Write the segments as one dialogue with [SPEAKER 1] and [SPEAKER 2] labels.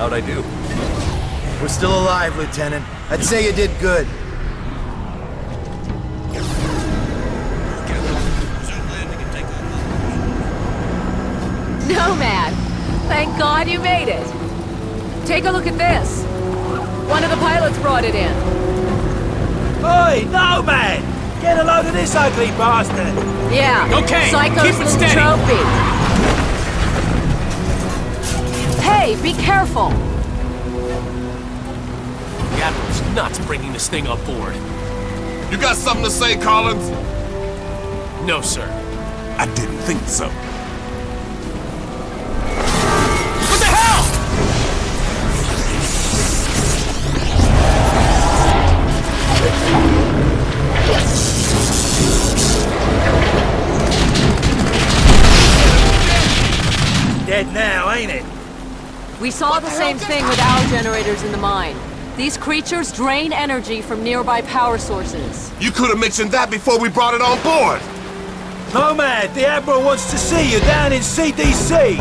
[SPEAKER 1] How'd I do?
[SPEAKER 2] We're still alive, Lieutenant. I'd say you did good.
[SPEAKER 3] Nomad! Thank God you made it! Take a look at this! One of the pilots brought it in.
[SPEAKER 4] Oi, Nomad! Get a load of this ugly bastard!
[SPEAKER 3] Yeah,
[SPEAKER 5] Okay,
[SPEAKER 3] Psycho's
[SPEAKER 5] keep it
[SPEAKER 3] little
[SPEAKER 5] steady.
[SPEAKER 3] trophy. Hey, be careful!
[SPEAKER 5] The Admiral's nuts bringing this thing on board.
[SPEAKER 6] You got something to say, Collins?
[SPEAKER 5] No, sir.
[SPEAKER 6] I didn't think so.
[SPEAKER 5] What the hell?!
[SPEAKER 4] Dead now, ain't it?
[SPEAKER 3] We saw the same thing with our generators in the mine. These creatures drain energy from nearby power sources.
[SPEAKER 6] You could have mentioned that before we brought it on board.
[SPEAKER 4] Nomad, the Admiral wants to see you down in CDC.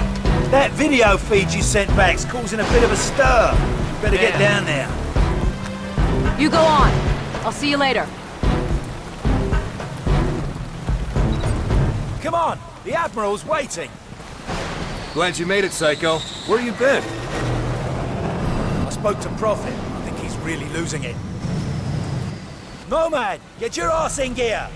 [SPEAKER 4] That video feed you sent back's causing a bit of a stir. Better get down there.
[SPEAKER 3] You go on. I'll see you later.
[SPEAKER 4] Come on, the Admiral's waiting.
[SPEAKER 1] Glad you made it, Psycho. Where you been?
[SPEAKER 4] I spoke to Prophet. I think he's really losing it. Nomad, get your ass in gear.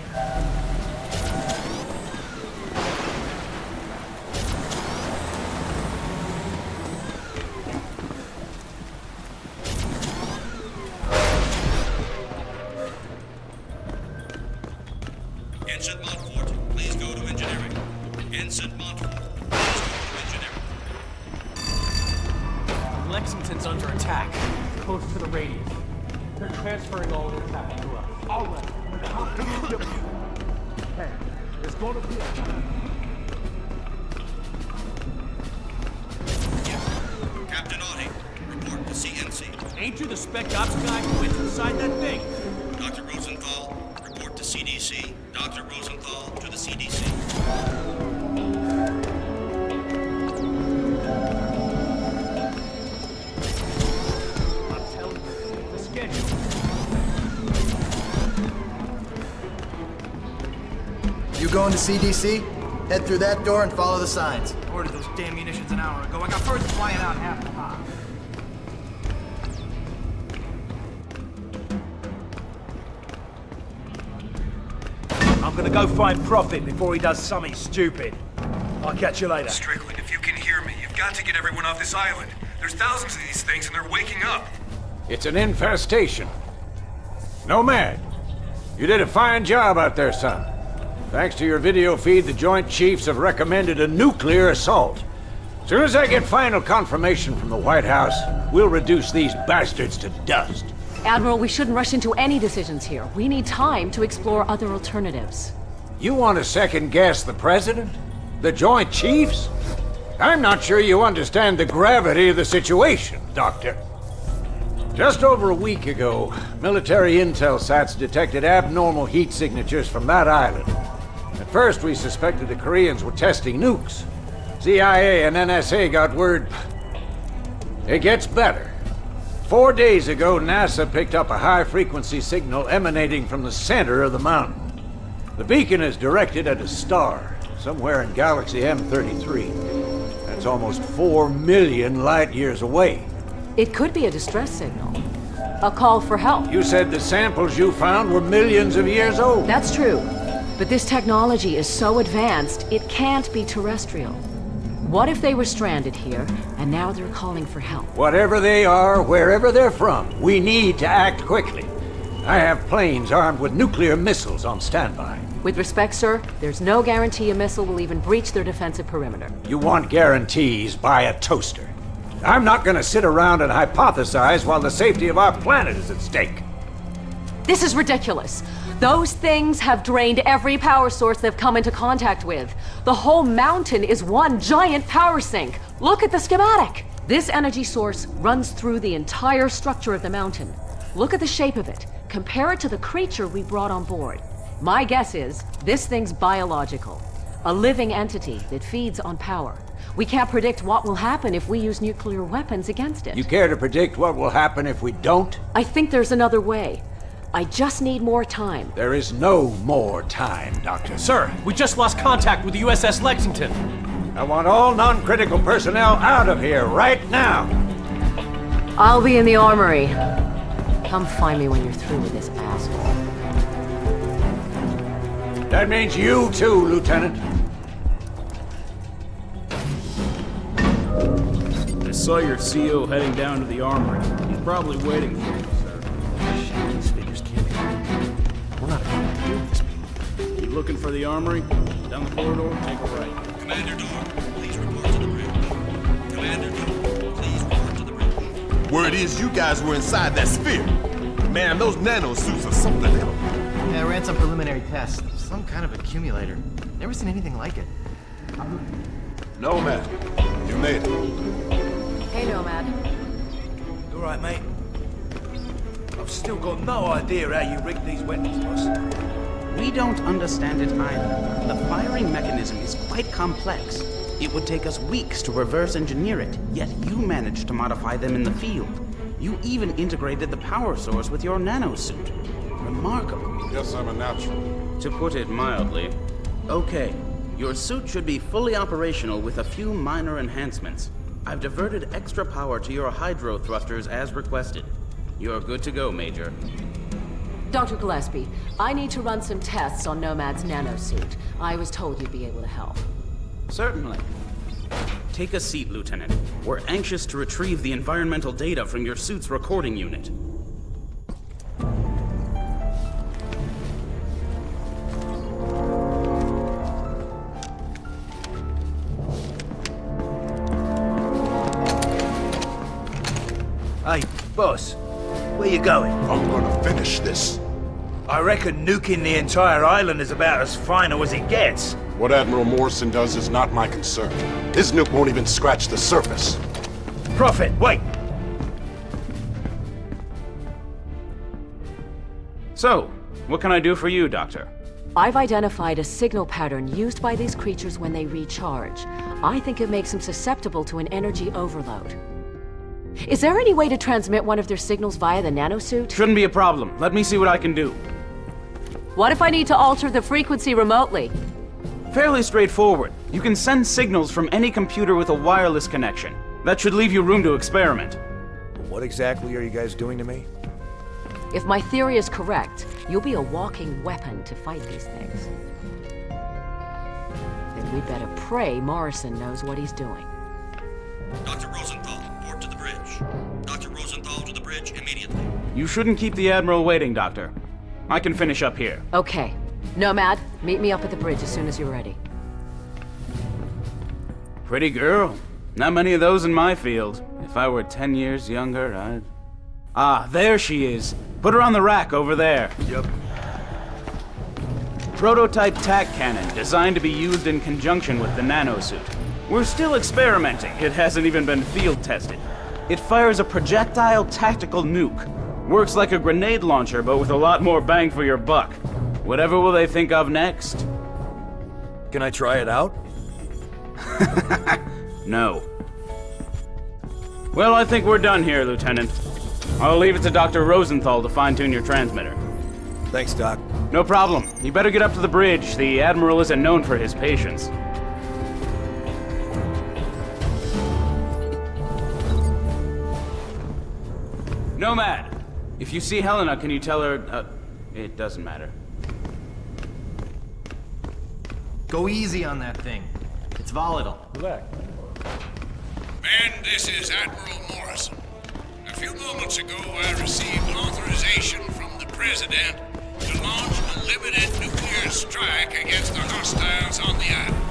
[SPEAKER 7] Ensign Montfort, please go to engineering. Ensign Montfort, please go to engineering.
[SPEAKER 5] Lexington's under attack. Close to the radius. They're transferring all their traffic to us. All right. Hey, there's going to be
[SPEAKER 7] Captain Audie, report to CNC.
[SPEAKER 5] Ain't you the spec ops guy who went inside that thing?
[SPEAKER 7] Dr. Rosenthal, report to CDC. Dr. Rosenthal to the CDC.
[SPEAKER 5] I'm telling you, the schedule.
[SPEAKER 2] You going to CDC? Head through that door and follow the signs.
[SPEAKER 8] Ordered those damn munitions an hour ago. I got birds flying out half the time.
[SPEAKER 4] I'm gonna go find Prophet before he does something stupid. I'll catch you later.
[SPEAKER 9] Strickland, if you can hear me, you've got to get everyone off this island. There's thousands of these things and they're waking up.
[SPEAKER 10] It's an infestation. Nomad, you did a fine job out there, son. Thanks to your video feed, the Joint Chiefs have recommended a nuclear assault. As soon as I get final confirmation from the White House, we'll reduce these bastards to dust.
[SPEAKER 3] Admiral, we shouldn't rush into any decisions here. We need time to explore other alternatives.
[SPEAKER 10] You want to second-guess the President? The Joint Chiefs? I'm not sure you understand the gravity of the situation, Doctor. Just over a week ago, military intel sats detected abnormal heat signatures from that island. At first, we suspected the Koreans were testing nukes. CIA and NSA got word. It gets better. 4 days ago, NASA picked up a high-frequency signal emanating from the center of the mountain. The beacon is directed at a star, somewhere in Galaxy M33. That's almost 4 million light-years away.
[SPEAKER 3] It could be a distress signal. A call for help.
[SPEAKER 10] You said the samples you found were millions of years old.
[SPEAKER 3] That's true. But this technology is so advanced, it can't be terrestrial. What if they were stranded here, and now they're calling for help?
[SPEAKER 10] Whatever they are, wherever they're from, we need to act quickly. I have planes armed with nuclear missiles on standby.
[SPEAKER 3] With respect, sir, there's no guarantee a missile will even breach their defensive perimeter.
[SPEAKER 10] You want guarantees, buy a toaster. I'm not gonna sit around and hypothesize while the safety of our planet is at stake.
[SPEAKER 3] This is ridiculous. Those things have drained every power source they've come into contact with. The whole mountain is one giant power sink. Look at the schematic. This energy source runs through the entire structure of the mountain. Look at the shape of it. Compare it to the creature we brought on board. My guess is this thing's biological. A living entity that feeds on power. We can't predict what will happen if we use nuclear weapons against it.
[SPEAKER 10] You care to predict what will happen if we don't?
[SPEAKER 3] I think there's another way. I just need more time.
[SPEAKER 10] There is no more time, Doctor.
[SPEAKER 5] Sir, we just lost contact with the USS Lexington.
[SPEAKER 10] I want all non-critical personnel out of here right now.
[SPEAKER 3] I'll be in the armory. Come find me when you're through with this asshole.
[SPEAKER 10] That means you too, Lieutenant.
[SPEAKER 11] I saw your CO heading down to the armory. He's probably waiting for you, sir.
[SPEAKER 5] Shit, these figures can't be real. We're not going to do this.
[SPEAKER 11] You looking for the armory? Down the corridor, take a right.
[SPEAKER 7] Commander Door, please report to the bridge. Commander Door, please report to the bridge.
[SPEAKER 6] Word is you guys were inside that sphere. Man, those nano suits are something else.
[SPEAKER 2] Yeah, I ran some preliminary tests. Some kind of accumulator. Never seen anything like it.
[SPEAKER 6] Nomad, you made it.
[SPEAKER 3] Hey, Nomad.
[SPEAKER 4] You alright, mate? I've still got no idea how you rigged these weapons, boss.
[SPEAKER 8] We don't understand it either. The firing mechanism is quite complex. It would take us weeks to reverse engineer it, yet you managed to modify them in the field. You even integrated the power source with your nanosuit. Remarkable.
[SPEAKER 6] Yes, I'm a natural.
[SPEAKER 8] To put it mildly. Okay, your suit should be fully operational with a few minor enhancements. I've diverted extra power to your hydro thrusters as requested. You're good to go, Major.
[SPEAKER 3] Dr. Gillespie, I need to run some tests on Nomad's nanosuit. I was told you'd be able to help.
[SPEAKER 8] Certainly. Take a seat, Lieutenant. We're anxious to retrieve the environmental data from your suit's recording unit.
[SPEAKER 4] Hey, boss, where you going?
[SPEAKER 6] I'm gonna finish this.
[SPEAKER 4] I reckon nuking the entire island is about as final as it gets.
[SPEAKER 6] What Admiral Morrison does is not my concern. His nuke won't even scratch the surface.
[SPEAKER 4] Prophet, wait!
[SPEAKER 8] So, what can I do for you, Doctor?
[SPEAKER 3] I've identified a signal pattern used by these creatures when they recharge. I think it makes them susceptible to an energy overload. Is there any way to transmit one of their signals via the nanosuit?
[SPEAKER 8] Shouldn't be a problem. Let me see what I can do.
[SPEAKER 3] What if I need to alter the frequency remotely?
[SPEAKER 8] Fairly straightforward. You can send signals from any computer with a wireless connection. That should leave you room to experiment.
[SPEAKER 4] What exactly are you guys doing to me?
[SPEAKER 3] If my theory is correct, you'll be a walking weapon to fight these things. Then we'd better pray Morrison knows what he's doing.
[SPEAKER 7] Dr. Rosenthal, report to the bridge. Dr. Rosenthal to the bridge immediately.
[SPEAKER 8] You shouldn't keep the Admiral waiting, Doctor. I can finish up here.
[SPEAKER 3] Okay. Nomad, meet me up at the bridge as soon as you're ready.
[SPEAKER 8] Pretty girl. Not many of those in my field. If I were 10 years younger, I'd... Ah, there she is. Put her on the rack over there.
[SPEAKER 4] Yep.
[SPEAKER 8] Prototype tac cannon, designed to be used in conjunction with the nanosuit. We're still experimenting. It hasn't even been field tested. It fires a projectile tactical nuke. Works like a grenade launcher, but with a lot more bang for your buck. Whatever will they think of next?
[SPEAKER 4] Can I try it out?
[SPEAKER 8] No. Well, I think we're done here, Lieutenant. I'll leave it to Dr. Rosenthal to fine-tune your transmitter.
[SPEAKER 4] Thanks, Doc.
[SPEAKER 8] No problem. You better get up to the bridge. The Admiral isn't known for his patience. Nomad! If you see Helena, can you tell her... it doesn't matter.
[SPEAKER 2] Go easy on that thing. It's volatile.
[SPEAKER 11] Relax.
[SPEAKER 12] Man, this is Admiral Morrison. A few moments ago, I received authorization from the President to launch a limited nuclear strike against the hostiles on the island.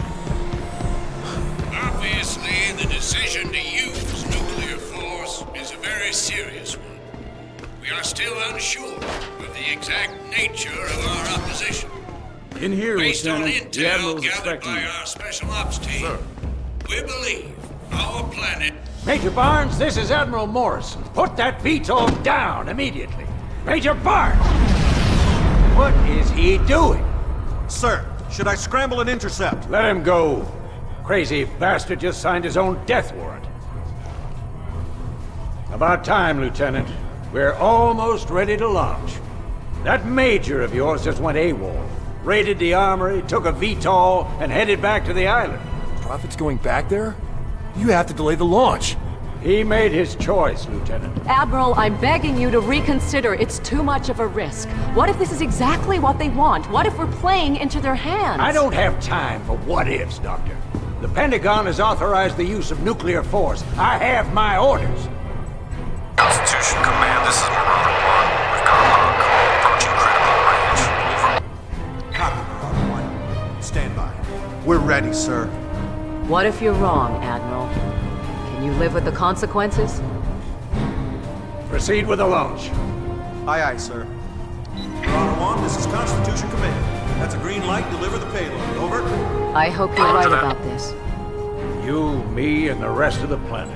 [SPEAKER 12] Obviously, the decision to use nuclear force is a very serious one. We are still unsure of the exact nature of our opposition.
[SPEAKER 11] In here,
[SPEAKER 12] Based on
[SPEAKER 11] Lieutenant. The Admiral's
[SPEAKER 12] intel gathered
[SPEAKER 11] expecting
[SPEAKER 12] by
[SPEAKER 11] you.
[SPEAKER 12] our special ops team,
[SPEAKER 11] Sir.
[SPEAKER 12] we believe our planet...
[SPEAKER 10] Major Barnes, this is Admiral Morrison. Put that VTOL down immediately. Major Barnes! What is he doing?
[SPEAKER 1] Sir, should I scramble and intercept?
[SPEAKER 10] Let him go. Crazy bastard just signed his own death warrant. About time, Lieutenant. We're almost ready to launch. That major of yours just went AWOL. Raided the armory, took a VTOL, and headed back to the island.
[SPEAKER 1] Prophet's going back there? You have to delay the launch.
[SPEAKER 10] He made his choice, Lieutenant.
[SPEAKER 3] Admiral, I'm begging you to reconsider. It's too much of a risk. What if this is exactly what they want? What if we're playing into their hands?
[SPEAKER 10] I don't have time for what-ifs, Doctor. The Pentagon has authorized the use of nuclear force. I have my orders.
[SPEAKER 7] Constitution Command, this is Marauder 1. We've got a lock. Approaching critical range. Over.
[SPEAKER 9] Copy, Marauder 1. Stand by. We're ready, sir.
[SPEAKER 3] What if you're wrong, Admiral? Can you live with the consequences?
[SPEAKER 10] Proceed with the launch.
[SPEAKER 9] Aye, aye, sir.
[SPEAKER 13] Marauder 1, this is Constitution Command. That's a green light. Deliver the payload. Over.
[SPEAKER 3] I hope you're right about this.
[SPEAKER 10] You, me, and the rest of the planet.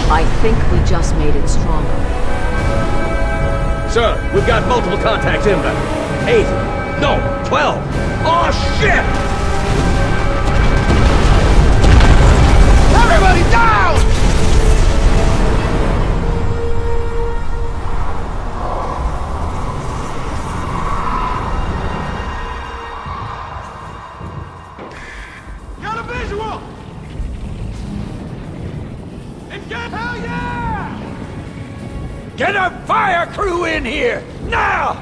[SPEAKER 3] I think we just made it stronger.
[SPEAKER 11] Sir, we've got multiple contacts inbound. 8. No, 12. Oh, shit!
[SPEAKER 9] Everybody down!
[SPEAKER 13] Got a visual! And get hell yeah!
[SPEAKER 10] Get a fire crew in here! Now!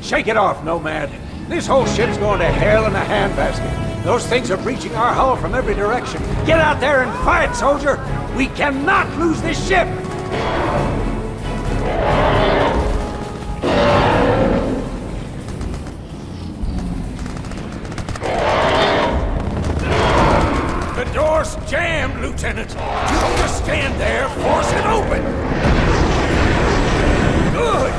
[SPEAKER 10] Shake it off, Nomad. This whole ship's going to hell in a handbasket. Those things are breaching our hull from every direction. Get out there and fight, soldier! We cannot lose this ship! The door's jammed, Lieutenant. You just stand there, force it open. Good.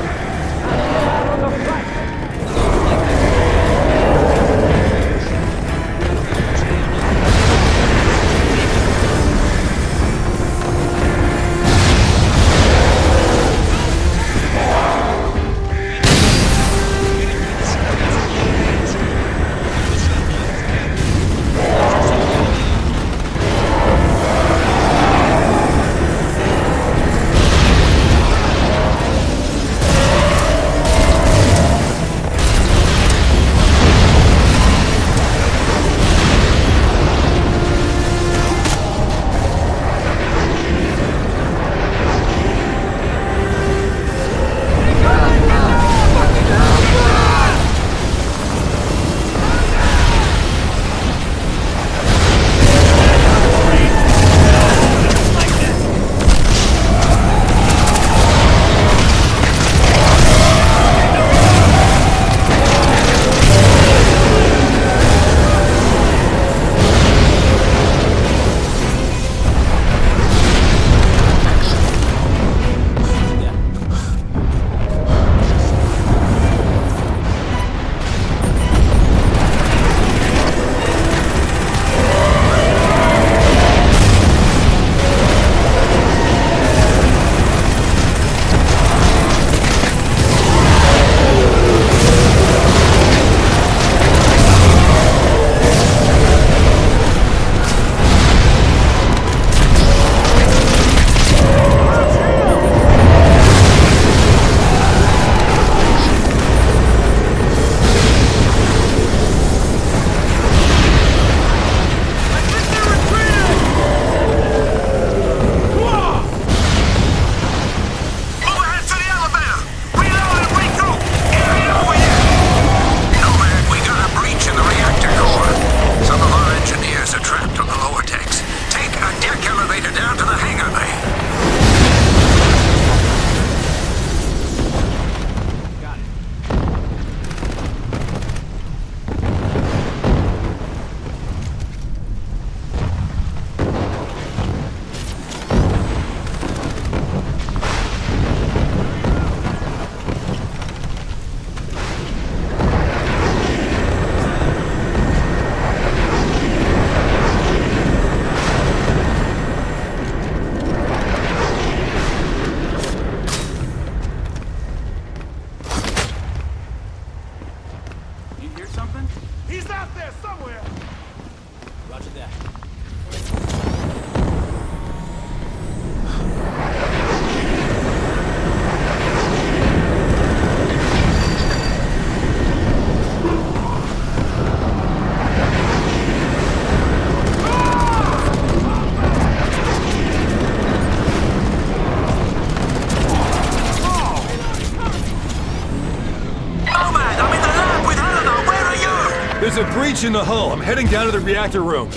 [SPEAKER 1] breach in the hull. I'm heading down to the reactor room.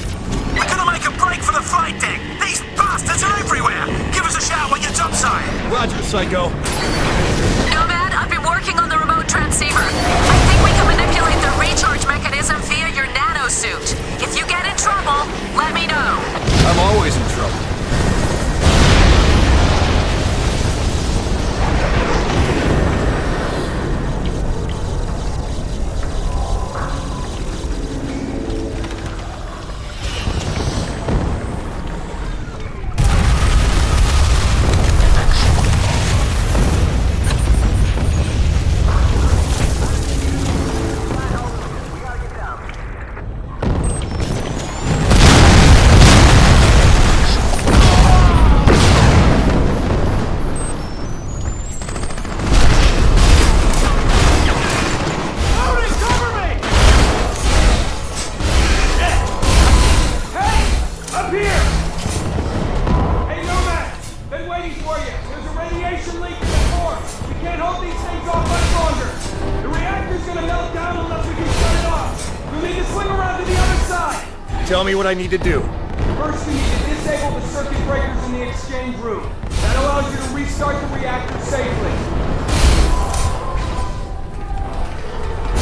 [SPEAKER 4] We're gonna make a break for the flight deck! These bastards are everywhere! Give us a shout when you're topside!
[SPEAKER 1] Roger, Psycho.
[SPEAKER 3] Nomad, I've been working on the remote transceiver. I think we can manipulate the recharge mechanism via your nanosuit. If you get in trouble, let me know.
[SPEAKER 1] I'm always in trouble. Tell me what I need to do.
[SPEAKER 5] First, you need to disable the circuit breakers in the exchange room. That allows you to restart the reactor safely.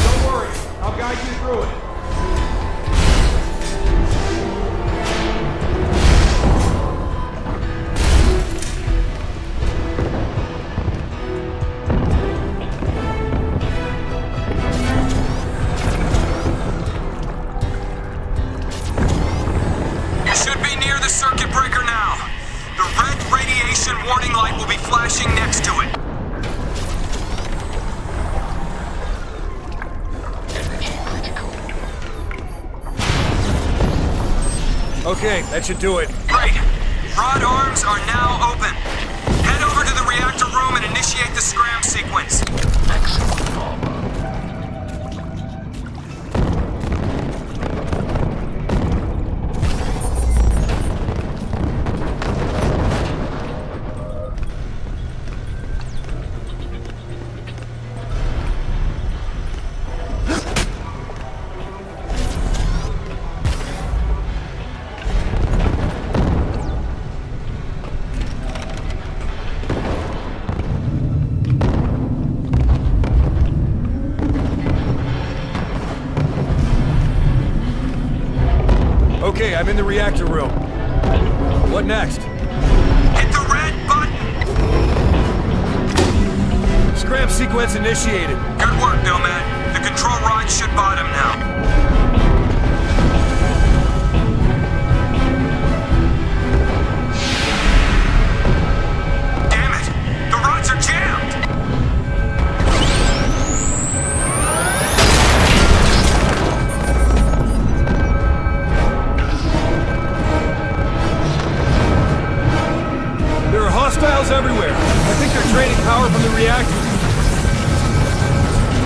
[SPEAKER 5] Don't worry, I'll guide you through it.
[SPEAKER 9] Warning light will be flashing next to it.
[SPEAKER 1] Okay, that should do it.
[SPEAKER 9] Great. Rod arms are now open. Head over to the reactor room and initiate the scram sequence.
[SPEAKER 1] Okay, I'm in the reactor room. What next?
[SPEAKER 9] Hit the red button!
[SPEAKER 1] Scram sequence initiated.
[SPEAKER 9] Good work, Nomad. The control rod should bottom now.
[SPEAKER 1] Hostiles everywhere. I think they're draining power from the reactor.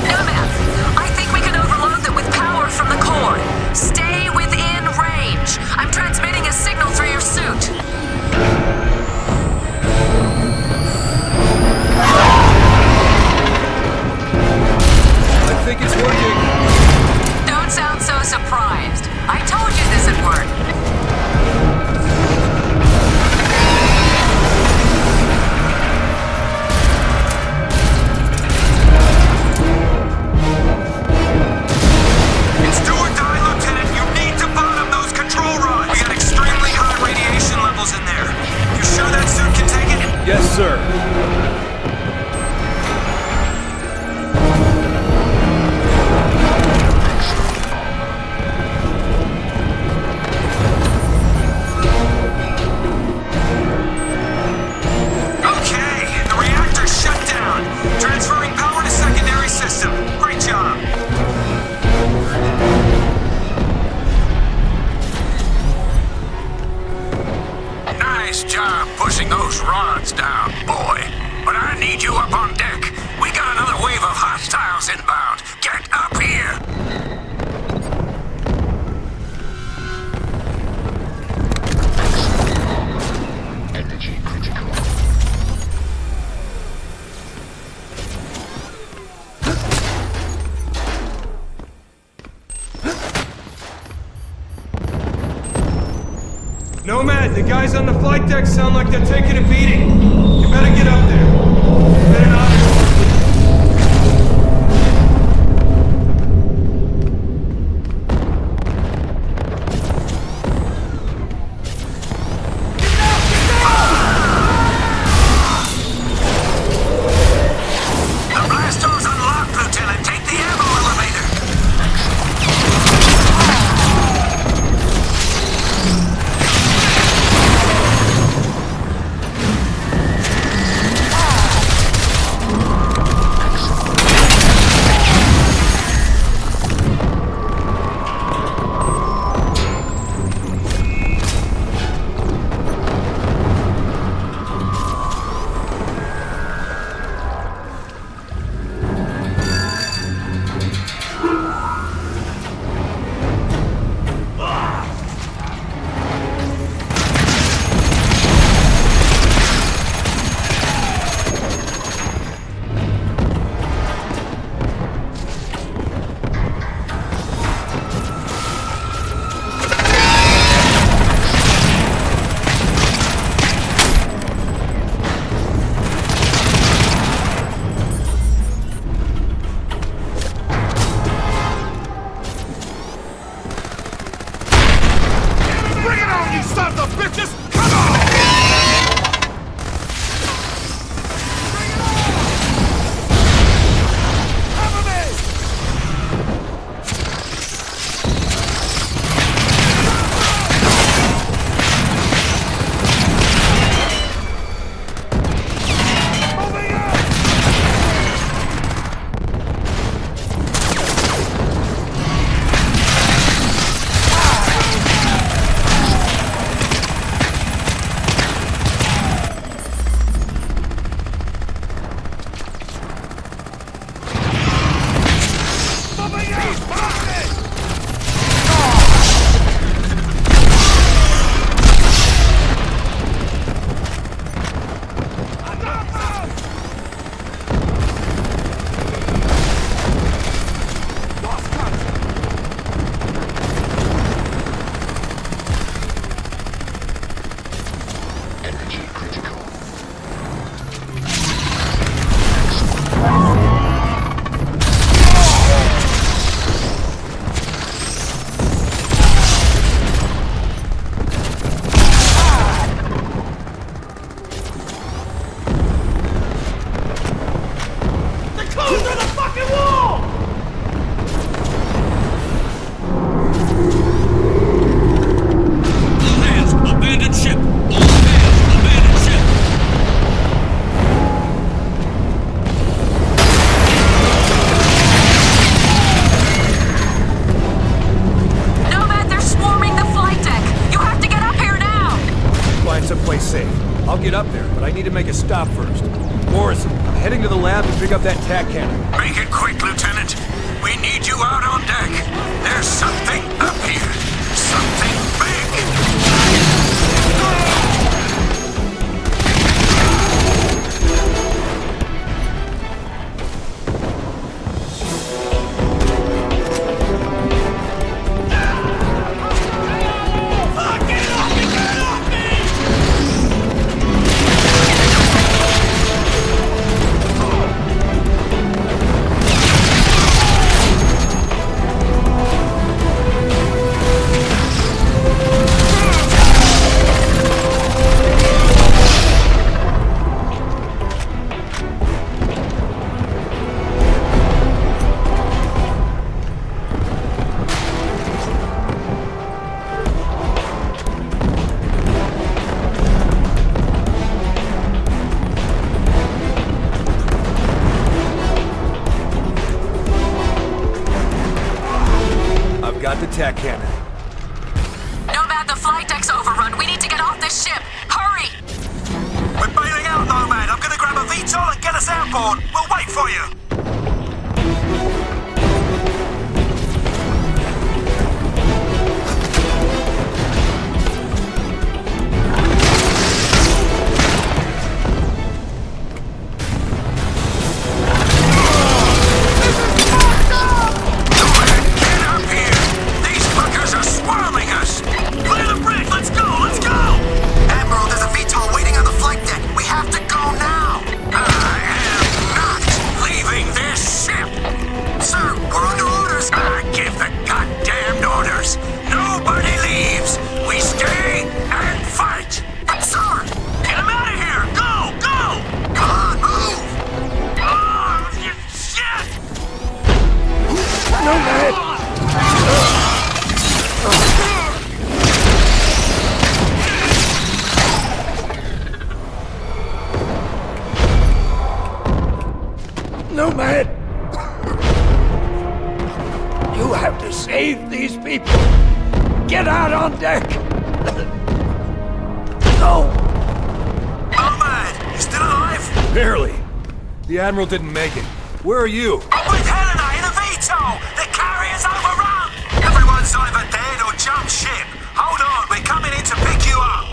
[SPEAKER 3] Nomad, I think we can overload them with power from the core. Stay within range. I'm transmitting a signal through your suit.
[SPEAKER 1] I think it's working.
[SPEAKER 3] Don't sound so surprised. I told you this would work.
[SPEAKER 1] Yes, sir.
[SPEAKER 9] Okay, the reactor's shut down. Transferring power to secondary system. Great job.
[SPEAKER 12] Nice job pushing those rods down, boy. But I need you up on deck. We got another wave of hostiles inbound. Get up here! Energy critical.
[SPEAKER 9] Nomad, the guys on the flight deck sound like they're taking a beating. You better get up there. You better not.
[SPEAKER 14] The blast door's unlocked, Lieutenant. Take the ammo elevator.
[SPEAKER 1] I'll get up there, but I need to make a stop first. Morrison, I'm heading to the lab to pick up that tac cannon.
[SPEAKER 14] Make it quick, Lieutenant. We need you out on deck. There's something up here. Something big.
[SPEAKER 1] Got the tac cannon.
[SPEAKER 3] Nomad, the flight deck's overrun. We need to get off this ship. Hurry!
[SPEAKER 14] We're bailing out, Nomad. I'm gonna grab a VTOL and get us outboard. We'll wait for you. Get up here! These fuckers
[SPEAKER 10] Nomad! You have to save these people! Get out on deck! No!
[SPEAKER 14] Nomad, you still alive?
[SPEAKER 1] Barely. The Admiral didn't make it. Where are you?
[SPEAKER 14] I'm with Helena in a Vito! The carrier's overrun! Everyone's either dead or jumped ship. Hold on, we're coming in to pick you up.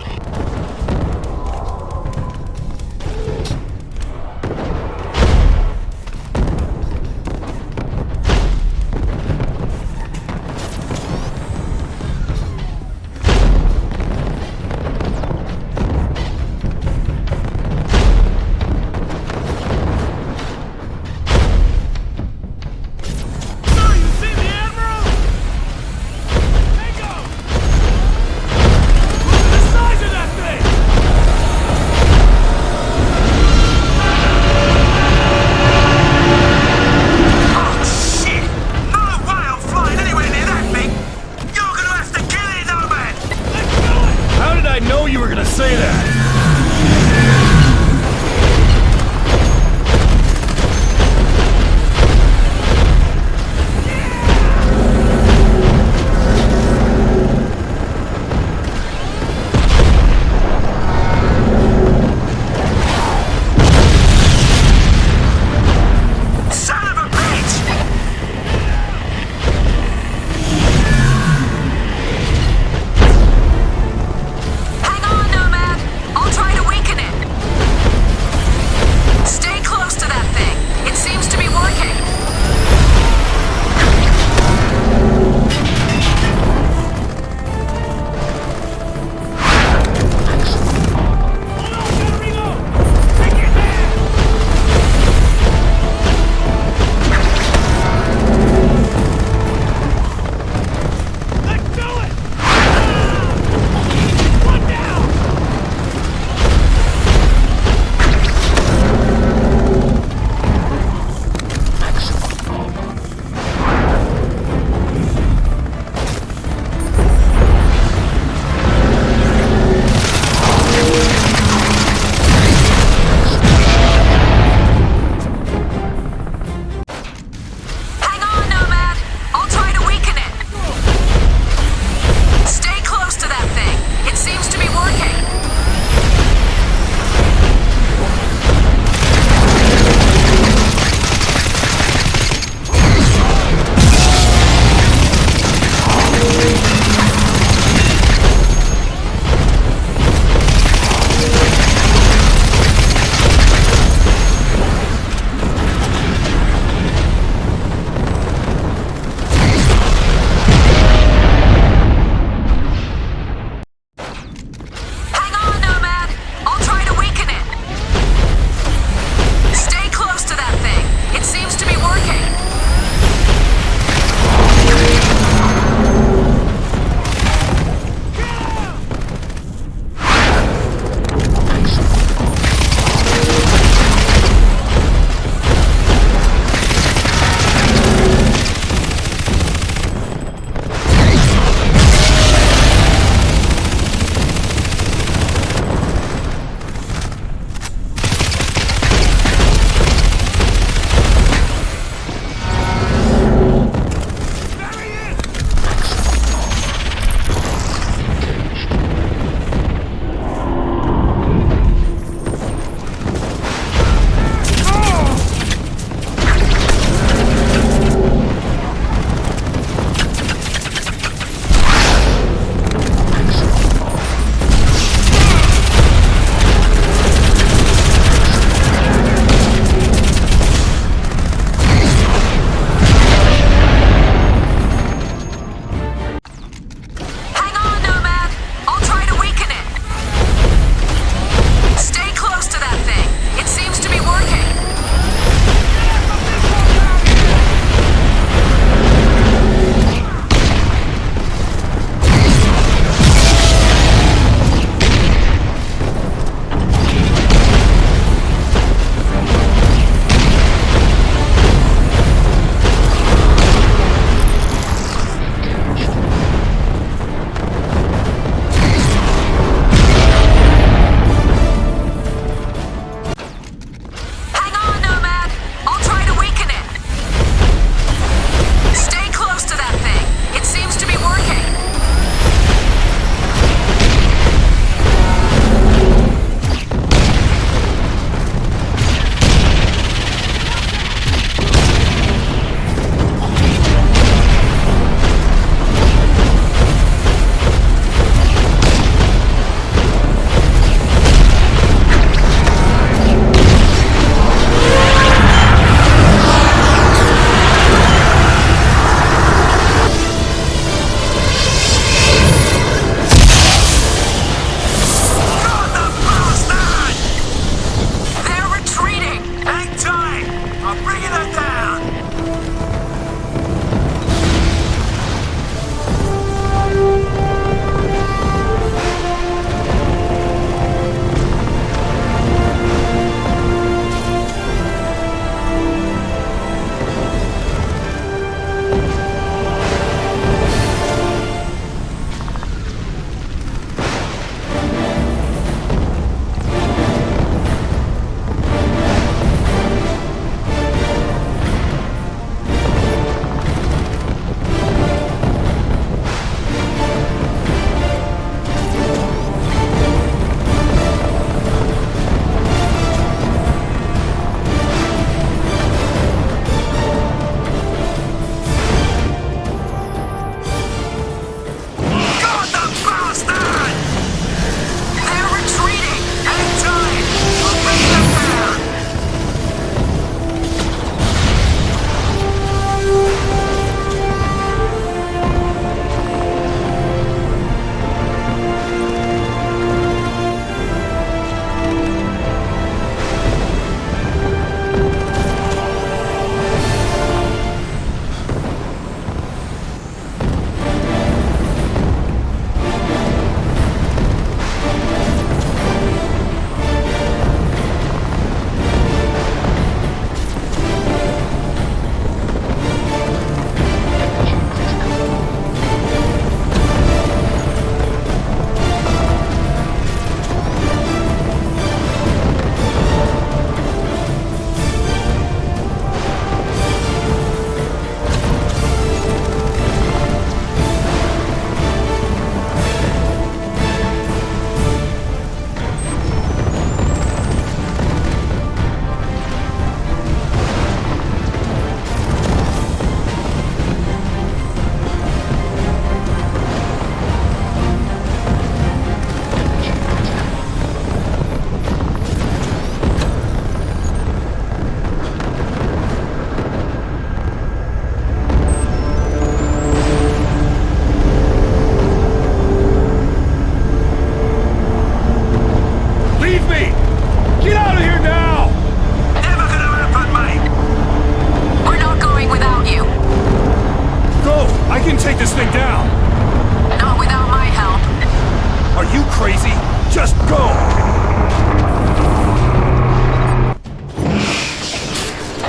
[SPEAKER 1] crazy? Just go!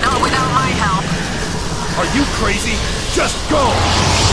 [SPEAKER 9] Not without my help.
[SPEAKER 1] Are you crazy? Just go!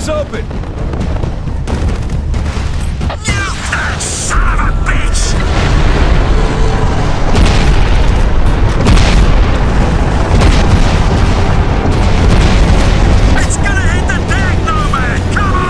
[SPEAKER 1] is open!
[SPEAKER 14] That son of a bitch! It's gonna hit the deck, Nomad! Come on!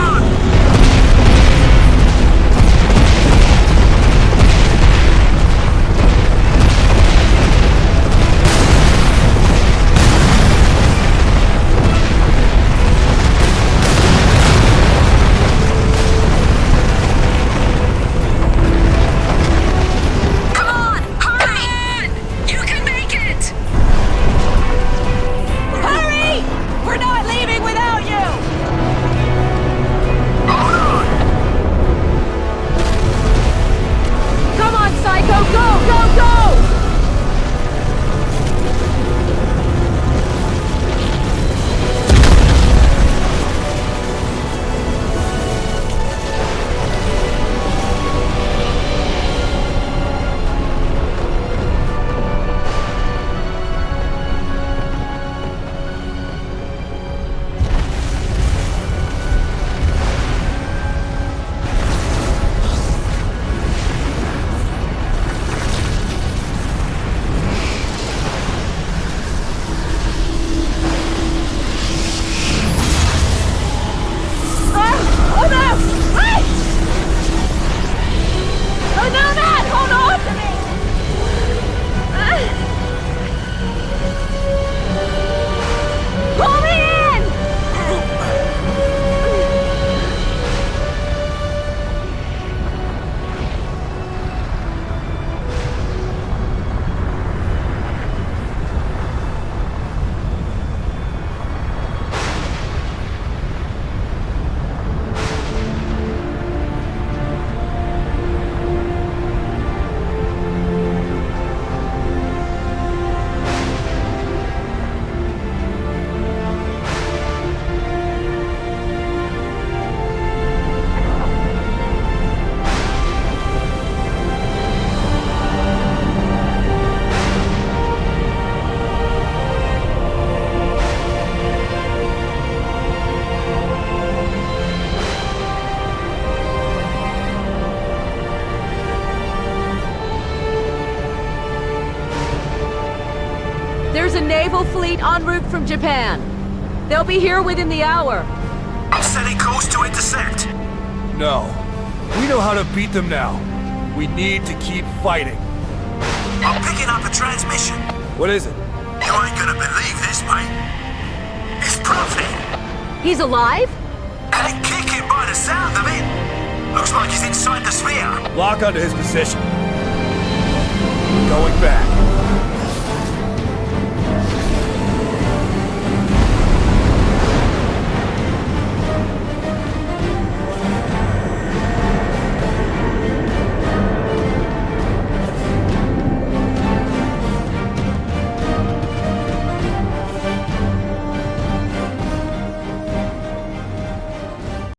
[SPEAKER 3] There's a naval fleet en route from Japan. They'll be here within the hour.
[SPEAKER 14] I'm setting course to intersect.
[SPEAKER 1] No. We know how to beat them now. We need to keep fighting.
[SPEAKER 14] I'm picking up a transmission.
[SPEAKER 1] What is it?
[SPEAKER 14] You ain't gonna believe this, mate. It's Prophet.
[SPEAKER 3] He's alive?
[SPEAKER 14] And kicking by the sound of it. Looks like he's inside the sphere.
[SPEAKER 1] Lock onto his position. Going back.